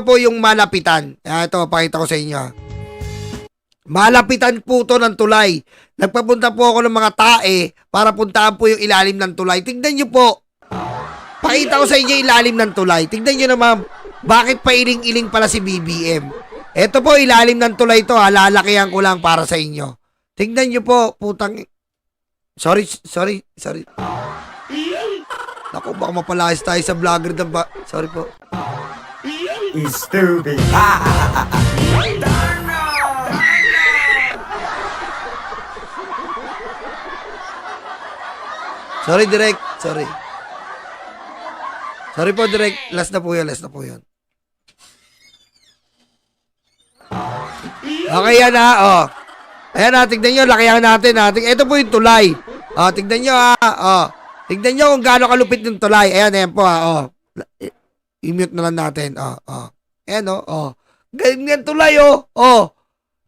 po yung malapitan. Ito, pakita ko sa inyo. Malapitan po to ng tulay. Nagpapunta po ako ng mga tae para puntaan po yung ilalim ng tulay. Tignan nyo po. Pakita ko sa inyo ilalim ng tulay. Tignan nyo naman, bakit pailing-iling pala si BBM? Ito po, ilalim ng tulay to ha. Lalakihan ko lang para sa inyo. Tignan nyo po, putang... Sorry. Naku, baka mapalayas tayo sa vlogger ng ba... Sorry po. Stupid. Sorry, Direk. Sorry po, Direk. Last na po yun. Okay, yan ha. Oh. Ayan ha, tignan nyo. Lakihan natin ha. Ito po yung tulay. Oh, tignan nyo ha. Oh. Tignan nyo kung gaano kalupit yung tulay. Ayan po ha. Oh. I-mute na lang natin. Oh. Ayan oh. Ganyan tulay oh. Oh.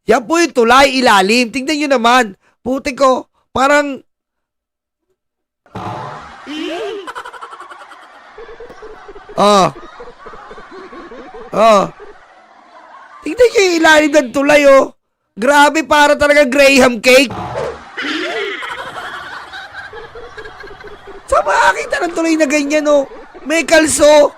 Yan po yung tulay, ilalim. Tignan nyo naman. Puti ko. Parang... Oh. Tignan nyo yung ilalim ng tulay, oh. Grabe, para talaga Graham cake. Sa makakita ng tulay na ganyan, oh. May kalso.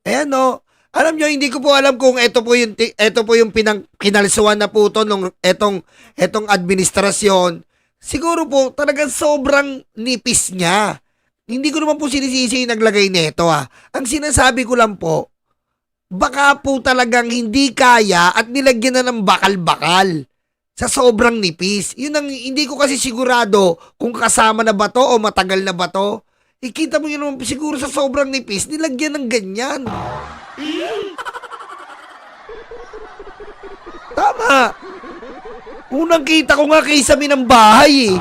Ayan, oh. Alam nyo, hindi ko po alam kung ito po yung kinalsuan na po to nung etong administrasyon. Siguro po, talagang sobrang nipis niya. Hindi ko naman po sinisisi yung naglagay nito ha. Ang sinasabi ko lang po, baka po talagang hindi kaya at nilagyan na ng bakal-bakal sa sobrang nipis. Yun ang hindi ko kasi sigurado kung kasama na ba to o matagal na ba to. Ikita mo yun naman siguro sa sobrang nipis, nilagyan ng ganyan. Tama. Unang kita ko nga kisame ng bahay eh.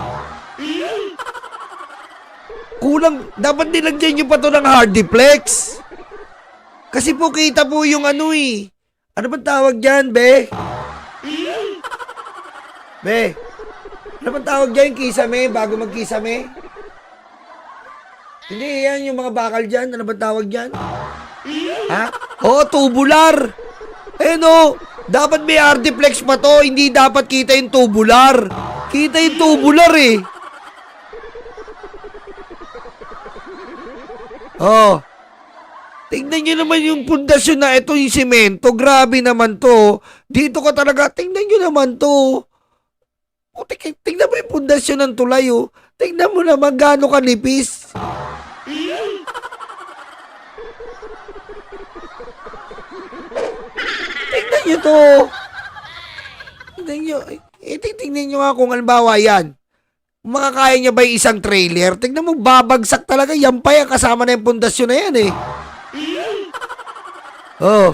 Kulang, dapat nilagyan nyo pa to ng hardiplex. Kasi po kita po yung ano eh. Ano bang tawag dyan, be? Be, ano bang tawag dyan, kisame, bago magkisame? Hindi, yan yung mga bakal dyan. Ano bang tawag dyan? Ha? Oh, tubular. Eh no, dapat may hardiplex pa to. Hindi dapat kita yung tubular. Kita yung tubular eh. Oh. Tingnan nyo naman yung pundasyon na ito yung semento. Grabe naman to. Dito ka talaga. Tingnan nyo naman to. Oh, tingnan mo yung pundasyon ng tulay oh. Tingnan mo naman gaano kanipis. Tingnan nyo to. Tingnan nyo nga kung halimbawa yan. Makakaya niya ba yung isang trailer? Tingnan mo, babagsak talaga. Yan pa yan. Kasama na yung pundasyon na yan eh. Oh.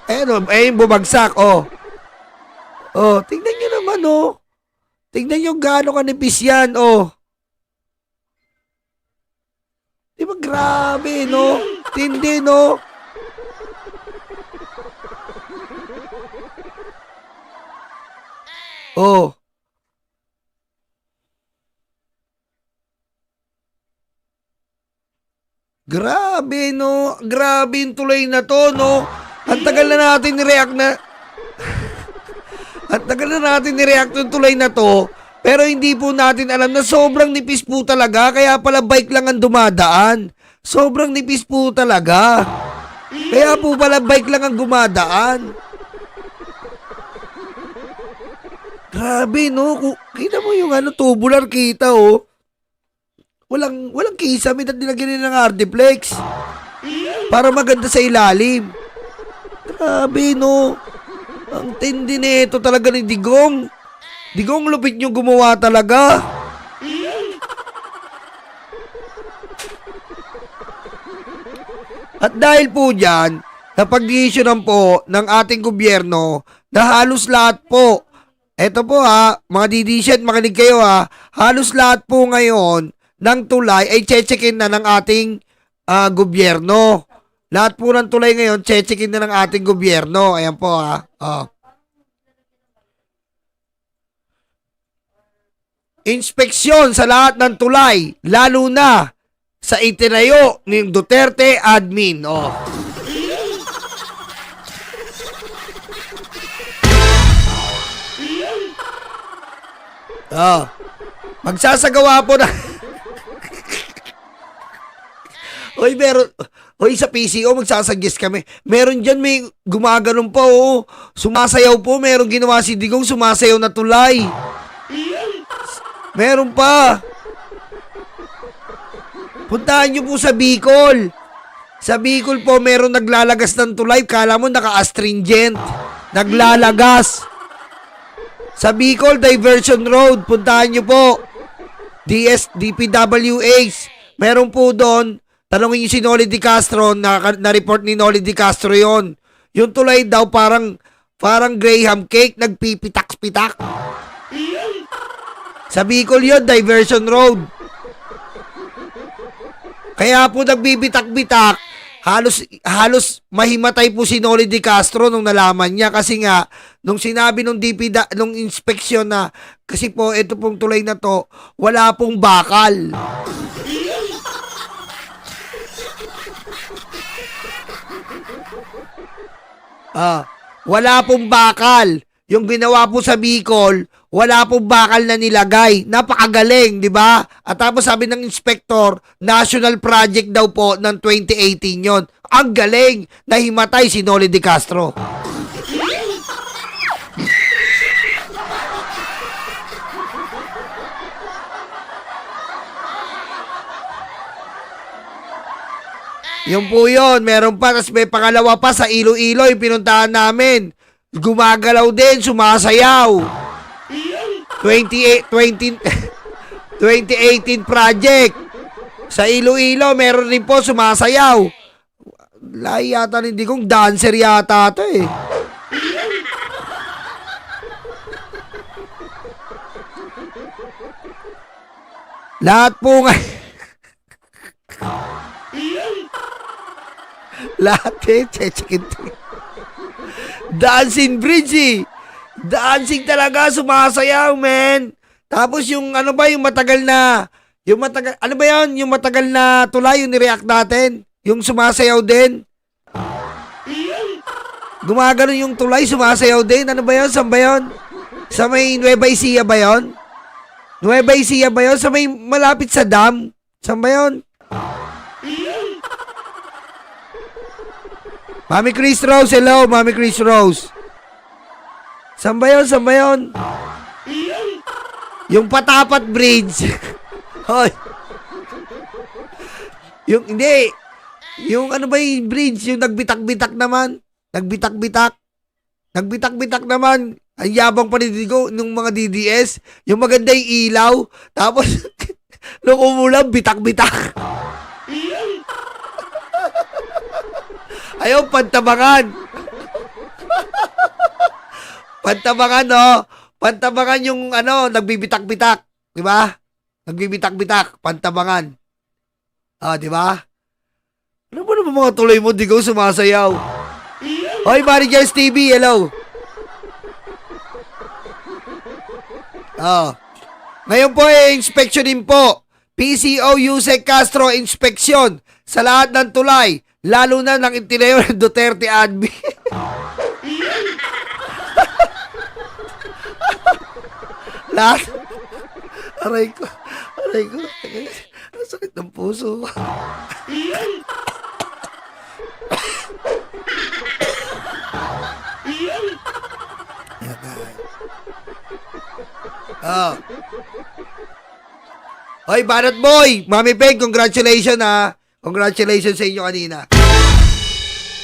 Ayun, bumagsak. Oh. Oh, tingnan nyo naman oh. Tingnan nyo gaano kanipis yan oh. Di ba grabe no? Tindi no? Oh. Grabe no? Grabe yung tulay na to no? Ang tagal na natin ni-react na Ang tagal na natin ni-react yung tulay na to. Pero hindi po natin alam na sobrang nipis po talaga. Kaya pala bike lang ang dumadaan. Sobrang nipis po talaga. Kaya po pala bike lang ang gumadaan. Grabe no? Kita mo yung tubular kita oh. Walang kisame at nilagyan nila ng hardiplex. Para maganda sa ilalim. Grabe no? Ang tindi nito talaga ni Digong. Digong, lupit nyo gumawa talaga. At dahil po dyan, napag-desisyonan po ng ating gobyerno na halos lahat po, eto po ha, mga didisyon, makinig kayo ha, halos lahat po ngayon ng tulay ay chechekin na ng ating gobyerno. Lahat po ng tulay ngayon, chechekin na ng ating gobyerno. Ayan po ha. Oh. inspeksyon sa lahat ng tulay, lalo na sa itinayo ng Duterte admin. Oh. Oh. Magsasagawa po na Hoy, sa PCO, magsasuggest kami. Meron dyan, may gumaganon pa, oh. Sumasayaw po, meron ginawa si Digong, sumasayaw na tulay. Meron pa. Puntahan nyo po sa Bicol. Sa Bicol po, meron naglalagas ng tulay. Kala mo, naka-astringent. Naglalagas. Sa Bicol, Diversion Road. Puntahan nyo po. DPWH. Meron po doon. Tanongin niyo si Noli Di Castro, na-report ni Noli Di Castro yon. Yung tulay daw parang Graham cake, nagpipitak-pitak. Sa Bicol yun, Diversion Road. Kaya po nagbibitak-bitak, halos mahimatay po si Noli Di Castro nung nalaman niya kasi nga, nung sinabi nung nung inspeksyon na, kasi po, ito pong tulay na to, wala pong bakal. Wala pong bakal. Yung ginawa po sa Bicol, wala pong bakal na nilagay. Napakagaling, di ba? At tapos sabi ng inspector, national project daw po ng 2018 yon. Ang galing, nahimatay si Noli Di Castro. Yung po yun, meron pa, tapos may pangalawa pa sa Iloilo, yung pinuntahan namin. Gumagalaw din, sumasayaw. 2018 project. Sa Iloilo, meron rin po sumasayaw. Lahi yata hindi kong dancer yata ito eh. Lahat po nga. Lahat eh, chechikin. Dancing bridge eh. Dancing talaga, sumasayaw, man. Tapos yung ano ba, yung matagal na, ano ba yun? Yung matagal na tulay, yung nireact natin. Yung sumasayaw din. Gumagano yung tulay, sumasayaw din. Ano ba yun? Saan ba yun? Sa may Nueva Ecija ba yun? Nueva Ecija ba yun? Sa may malapit sa dam? Saan ba yun? Mami Chris Rose, hello, Mami Chris Rose. Saan ba yun? Saan ba yun? Yung Patapat Bridge. Hoy. Yung, hindi. Yung ano ba yung bridge? Yung nagbitak-bitak naman. Nagbitak-bitak. Nagbitak-bitak naman. Ang yabang pa ni Digo nung mga DDS. Yung maganda yung ilaw. Tapos, nung umulan, bitak-bitak. Ayaw, pantabangan. Pantabangan, no? Pantabangan yung, ano, nagbibitak-bitak. Di ba? Nagbibitak-bitak. Pantabangan. Di ba? Ano ba naman mga tuloy mo? Di ko sumasayaw. Hoy, Marigels TV, hello. Ngayon po, inspection din po. PCO Yusek Castro inspection sa lahat ng tulay. Lalo na ng itinayo ng Duterte admin. Lahat. Aray ko. Ang sakit ng puso. Hoy, Banat Boy! Mami Peg, congratulations ha. Congratulations sa inyo kanina.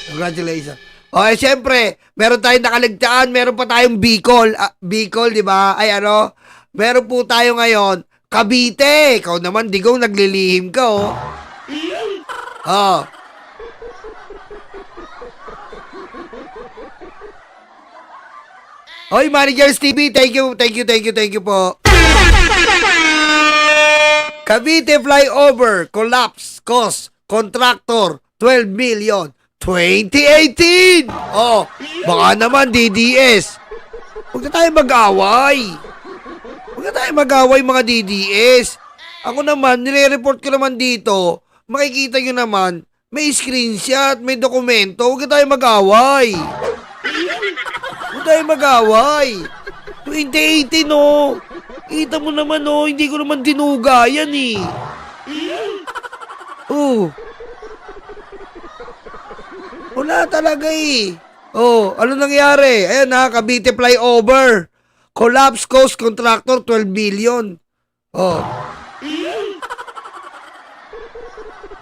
Congratulations. Okay, syempre, meron tayong nakaligtaan, meron pa tayong Bicol. Bicol, di ba? Ay, ano? Meron po tayo ngayon, Cavite. Ikaw naman, Digong, naglilihim ka, oh. Hoy, Managers TV, thank you po. Cavite flyover, collapse, cost, contractor, 12 million, 2018! Baka naman DDS. Huwag na tayo mag-away. Huwag ka tayo mag-away mga DDS. Ako naman, nire-report ko naman dito. Makikita nyo naman, may screenshot, may dokumento. Huwag ka tayo mag-away. Huwag tayo mag-away. 2018 oh. Kita mo naman oh, hindi ko naman dinuga yan eh. Oh. Wala talaga eh. Oh, ano nangyari? Ayan ha, Cavite flyover. Collapse cost contractor 12 billion. Oh.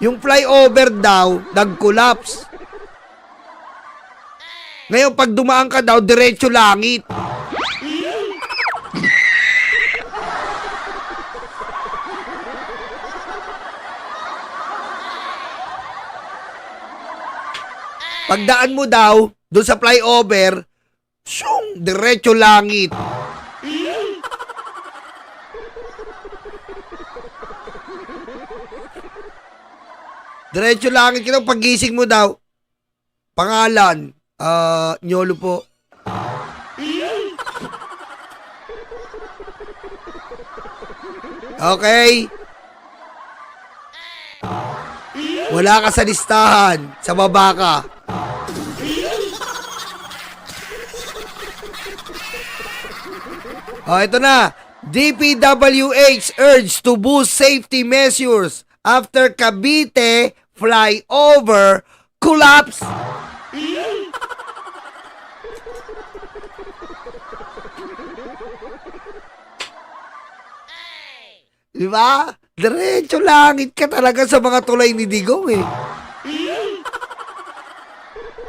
Yung flyover daw, nag-collapse. Ngayon, pag dumaan ka daw, diretso langit. Pagdaan mo daw, doon sa flyover, syung, diretso langit. Diretso langit ka daw, paggising mo daw, pangalan, Nyolo po. Okay. Wala ka sa listahan, sa baba ka. Oh, ito na. DPWH urged to boost safety measures after Cavite flyover collapse. Di ba? Diretso langit ka talaga sa mga tulay ni Digong eh.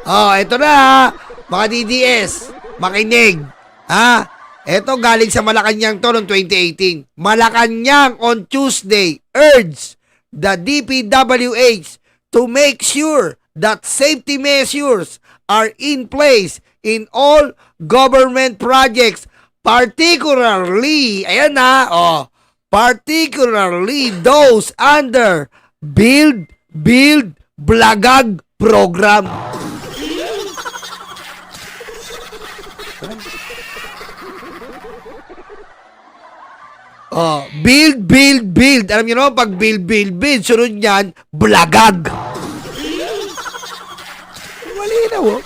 Oh, ito na mga DDS. Makinig. Ha? Ito galing sa Malacanang to noong 2018. Malacanang on Tuesday urged the DPWH to make sure that safety measures are in place in all government projects, particularly, ayan na, particularly those under Build Blagag program. Build. Alam niyo naman, pag build, sunod niyan, blagag. Malinaw, oh.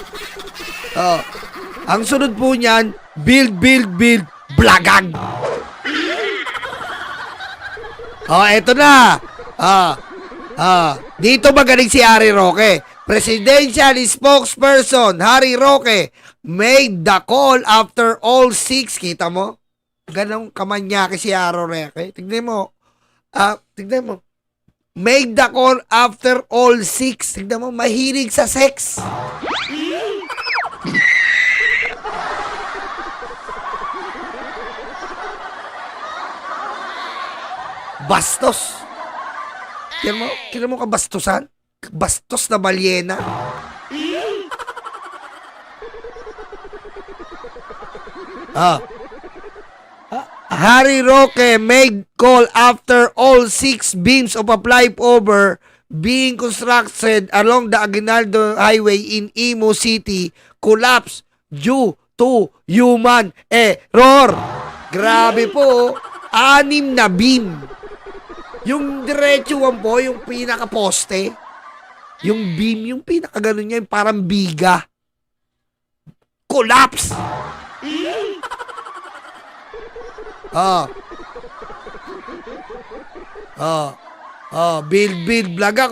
Ang sunod po niyan, build, blagag. Eto na. Dito magaling si Harry Roque. Presidential spokesperson Harry Roque made the call after all 6. Kita mo? Ganong kamanyaki si Harry Roque. Tignan mo. Made the call after all 6. Tignan mo, mahilig sa sex. Bastos. Kira mo kabastusan? Bastos na balyena. Harry Roque made call after all 6 beams of a flyover being constructed along the Aguinaldo Highway in Imo City collapsed due to human error. Grabe po, 6 na beam. Yung diretsuhan po, yung pinaka-poste, yung beam, yung pinaka-ganon niya, yung parang biga. Collapse! Build blagag,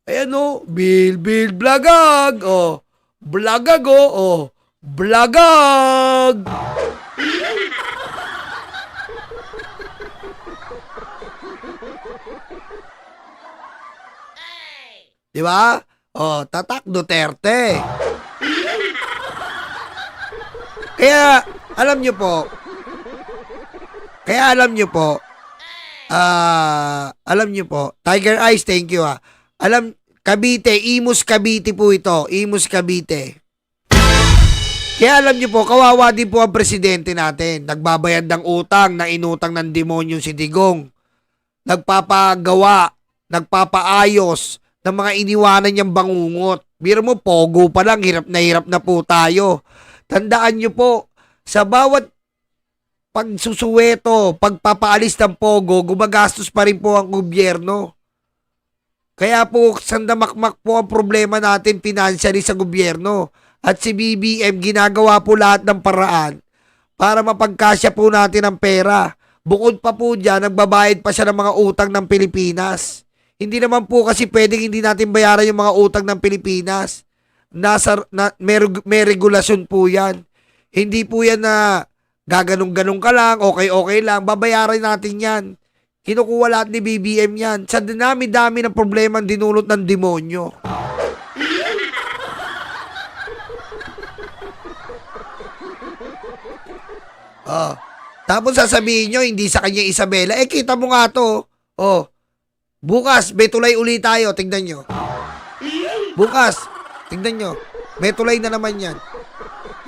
ayan o, build blagag, blagag, blagag! Di ba? Tatak Duterte. Kaya, alam nyo po, Tiger Eyes, thank you ha. Cavite, Imus Cavite po ito. Imus Cavite. Kaya alam nyo po, kawawa din po ang presidente natin. Nagbabayad ng utang na inutang ng demonyo si Digong. Nagpapagawa, nagpapaayos ng mga iniwanan niyang bangungot. Biro mo, pogo pa lang, hirap na po tayo. Tandaan nyo po, sa bawat pagsusuweto, pagpapaalis ng pogo, gumagastos pa rin po ang gobyerno. Kaya po, sandamakmak po ang problema natin financially sa gobyerno. At si BBM, ginagawa po lahat ng paraan para mapagkasya po natin ang pera. Bukod pa po dyan, nagbabayad pa siya ng mga utang ng Pilipinas. Hindi naman po kasi pwedeng hindi natin bayaran yung mga utang ng Pilipinas. May regulasyon po yan. Hindi po yan na gaganong-ganong ka lang, okay lang, babayaran natin yan. Kinukuha lahat ni BBM yan. Sa dinami-dami ng problema dinulot ng demonyo. Tapos sasabihin nyo, hindi sa kanya Isabela. Kita mo nga to. Bukas, may tulay ulit tayo. Tingnan nyo. Bukas, tingnan nyo. May tulay na naman yan.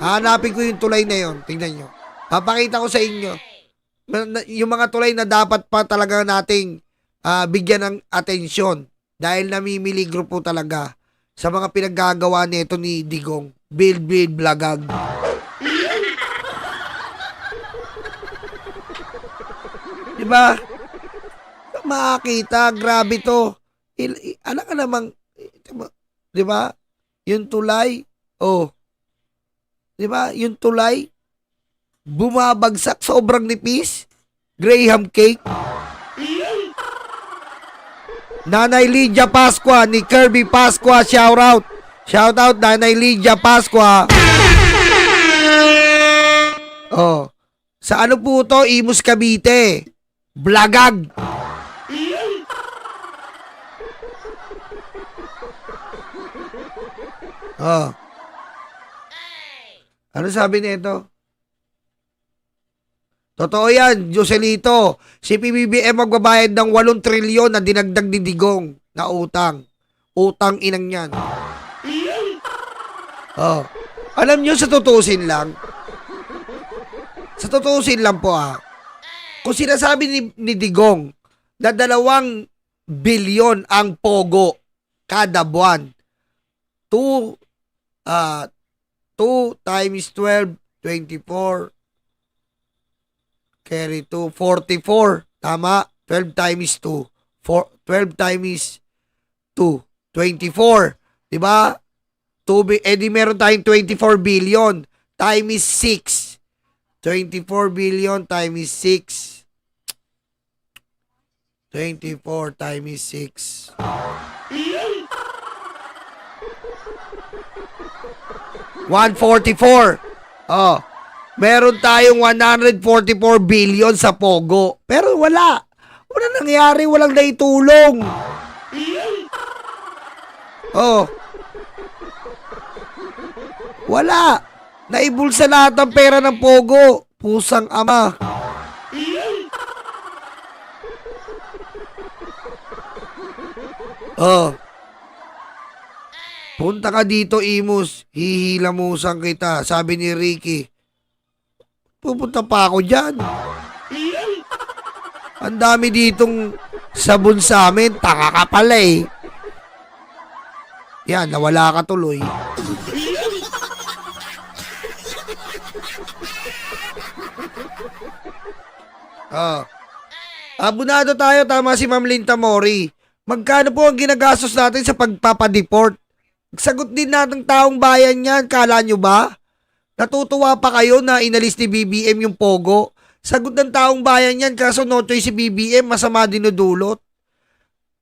Hahanapin ko yung tulay na yon. Tingnan nyo. Papakita ko sa inyo. Yung mga tulay na dapat pa talaga nating bigyan ng atensyon. Dahil namimiligro po talaga sa mga pinaggagawa nito ni Digong. Build Blagag. Diba? Makakita, grabe to. Alam ka namang, diba? Yung tulay, diba? Yung tulay, bumabagsak, sobrang nipis. Graham cake. Nanay Lydia Pascua, ni Kirby Pascua, shout out. Shout out, Nanay Lydia Pascua. Sa ano po to? Imus Cavite. Blagag. Ano sabi nito? Totoo yan, Joselito. Si PBBM magbabayad ng 8 trilyon na dinagdag ni Digong na utang. Utang inang yan. Alam nyo, sa tutusin lang po kung sinasabi ni Digong na 2 bilyon ang pogo kada buwan, 2 times 12, 24, carry 2, 44. Tama? 12 times 2. 12 times 2, 24. Diba? Di meron tayong 24 billion times 6. 24 billion times 6. 24 times 6. 144. Meron tayong 144 billion sa Pogo. Pero wala. Wala nangyari. Walang naitulong. Wala. Naibulsa lahat ng pera ng Pogo. Pusang ama. Punta ka dito, Imus. Hihilamusan kita. Sabi ni Ricky. Pupunta pa ako dyan. Ang dami ditong sabon sa amin. Taka ka pala eh. Yan, nawala ka tuloy. Abunado tayo, tama si Ma'am Linta Mori. Magkano po ang ginagastos natin sa pagpapadeport? Sagot din natin taong bayan yan, kala nyo ba? Natutuwa pa kayo na inalis ni BBM yung Pogo? Sagot ng taong bayan yan, kaso no choice si BBM, masama dinudulot.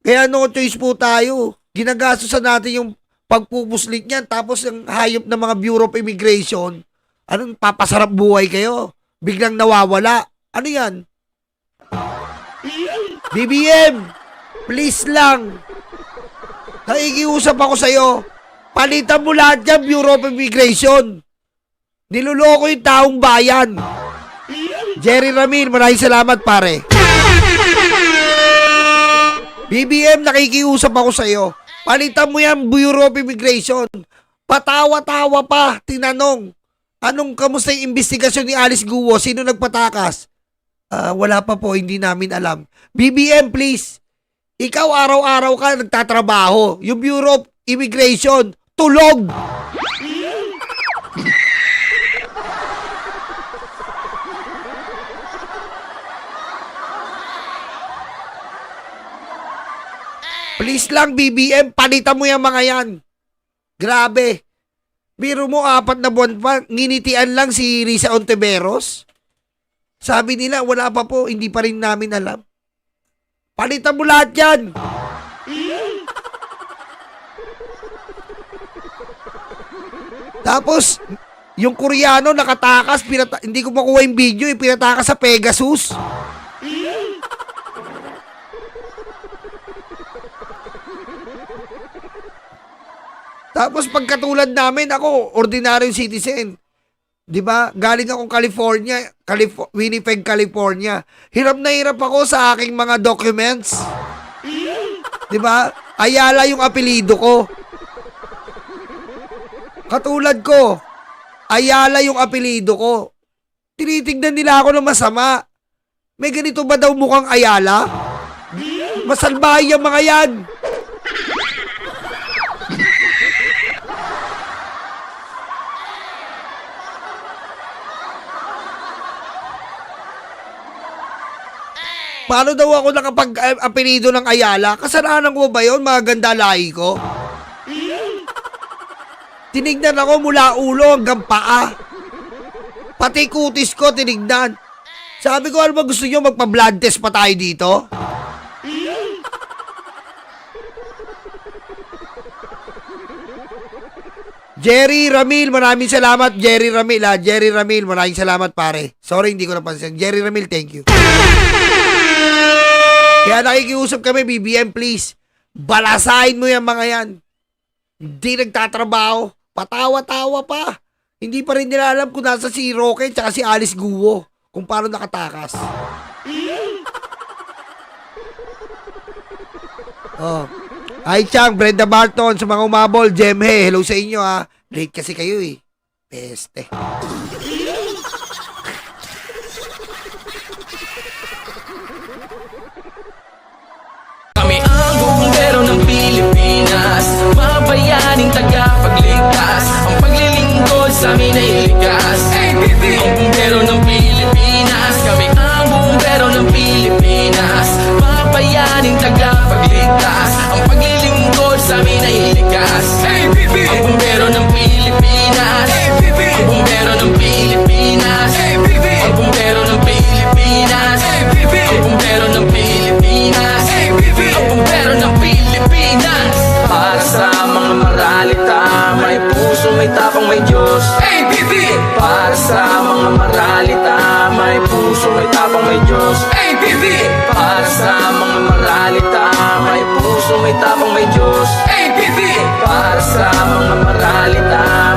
Kaya no choice po tayo. Ginagastosan natin yung pagpupuslit niyan, tapos ang hayop ng mga Bureau of Immigration, anong papasarap buhay kayo? Biglang nawawala. Ano yan? BBM, please lang. Nakikiusap ako sa'yo. Palitan mo lahat yan, Bureau of Immigration. Niluloko yung taong bayan. Jerry Ramil, maraming salamat pare. BBM, nakikiusap ako sa'yo. Palitan mo yan, Bureau of Immigration. Patawa-tawa pa, tinanong. Kamusta yung investigasyon ni Alice Guo? Sino nagpatakas? Wala pa po, hindi namin alam. BBM, please. Ikaw araw-araw ka nagtatrabaho. Yung Bureau of Immigration, tulog. Please lang, BBM, palitan mo yung mga yan. Grabe. Biro mo, 4 na buwan pa, nginitian lang si Risa Ontiveros. Sabi nila, wala pa po, hindi pa rin namin alam. Palitan mo lahat yan. Tapos, yung Koreano nakatakas, hindi ko makuha yung video, pinatakas sa Pegasus. Tapos pagkatulad namin, ako, ordinaryong citizen. 'Di ba? Galing akong California, Winnipeg, California. Hirap na hirap ako sa aking mga documents. 'Di ba? Ayala yung apelyido ko. Katulad ko, Ayala yung apelyido ko. Tinitignan nila ako ng masama. May ganito ba daw mukhang Ayala? Masalbahay yung mga yan. Paano daw ako nakapag-apelido ng Ayala? Kasalanan ko ba yun? Mga ganda lahi ko? Tinignan ako mula ulo hanggang paa. Pati kutis ko tinignan. Sabi ko, ano ba gusto nyo? Magpa-blood test pa tayo dito? Jerry Ramil, maraming salamat. Jerry Ramil, Jerry Ramil, maraming salamat pare. Sorry, hindi ko napansin. Jerry Ramil, thank you. Kaya nakikiusap kami, BBM, please. Balasahin mo yung mga yan. Hindi nagtatrabaho. Patawa-tawa pa. Hindi pa rin nila alam kung nasa si Roque at si Alice Guo. Kung paano nakatakas. Oh. Hi, Chang, Brenda Barton, sa mga umabol, Jemhe, hello sa inyo ha. Late kasi kayo eh. Peste. Kami ang bumbero ng Pilipinas, mga bayaning tagapagligtas. Ang paglilingkod sa amin ay likas. Ang bumbero ng Pilipinas, kami ang bumbero ng Pilipinas, mga bayaning tagapagligtas. Ang paglilingkod sa amin ay likas. Ang bumbero ng Pilipinas, ang bumbero ng Pilipinas, ang bumbero ng Pilipinas, ang bumbero ng Pilipinas, ang bumbero ng Pilipinas. Para sa mga maralita, may puso, may tapang, may Diyos. Para sa mga maralita, may puso, may tapang, may Diyos. Para sa mga maralita, may puso, may tapang, may Diyos. Para sa mga maralita,